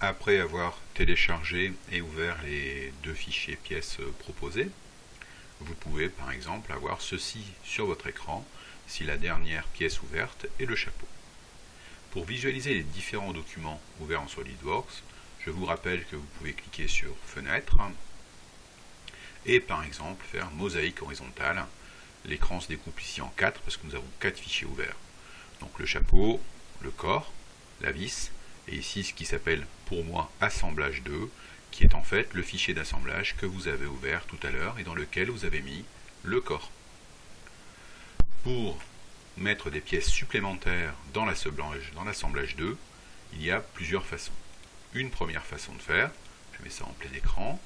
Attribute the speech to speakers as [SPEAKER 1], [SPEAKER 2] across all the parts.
[SPEAKER 1] Après avoir téléchargé et ouvert les deux fichiers pièces proposés, vous pouvez par exemple avoir ceci sur votre écran si la dernière pièce ouverte est le chapeau. Pour visualiser les différents documents ouverts en SolidWorks, je vous rappelle que vous pouvez cliquer sur Fenêtre et par exemple faire mosaïque horizontale. L'écran se découpe ici en 4 parce que nous avons 4 fichiers ouverts. Donc le chapeau, le corps, la vis, et ici ce qui s'appelle pour moi assemblage 2, qui est en fait le fichier d'assemblage que vous avez ouvert tout à l'heure et dans lequel vous avez mis le corps. Pour mettre des pièces supplémentaires dans l'assemblage 2, il y a plusieurs façons. Une première façon de faire, je mets ça en plein écran,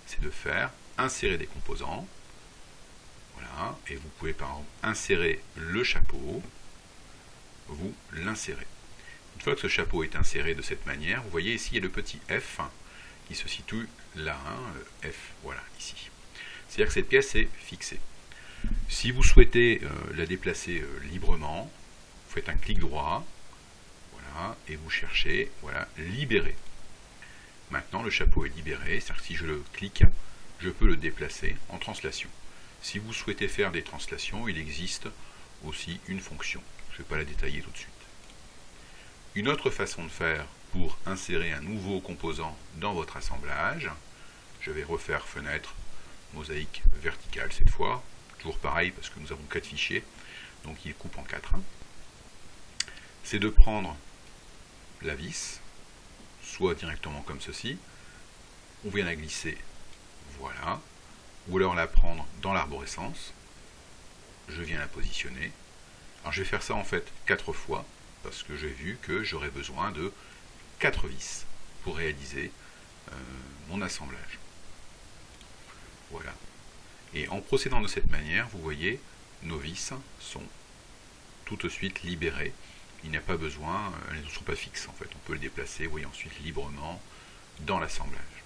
[SPEAKER 1] c'est de faire insérer des composants. Voilà, et vous pouvez par exemple insérer le chapeau, vous l'insérez. Une fois que ce chapeau est inséré de cette manière, vous voyez ici il y a le petit F qui se situe là, F, voilà, ici. C'est-à-dire que cette pièce est fixée. Si vous souhaitez la déplacer librement, vous faites un clic droit, voilà, et vous cherchez, voilà, libérer. Maintenant le chapeau est libéré, c'est-à-dire que si je le clique, je peux le déplacer en translation. Si vous souhaitez faire des translations, il existe aussi une fonction. Je ne vais pas la détailler tout de suite. Une autre façon de faire pour insérer un nouveau composant dans votre assemblage, je vais refaire fenêtre, mosaïque verticale cette fois, toujours pareil parce que nous avons 4 fichiers, donc il coupe en 4. C'est de prendre la vis, soit directement comme ceci, on vient la glisser, voilà, ou alors la prendre dans l'arborescence, je viens la positionner. Alors je vais faire ça en fait 4 fois, parce que j'ai vu que j'aurais besoin de 4 vis pour réaliser mon assemblage. Voilà. Et en procédant de cette manière, vous voyez, nos vis sont tout de suite libérées. Il n'y a pas besoin, elles ne sont pas fixes en fait. On peut les déplacer, vous voyez, ensuite librement dans l'assemblage.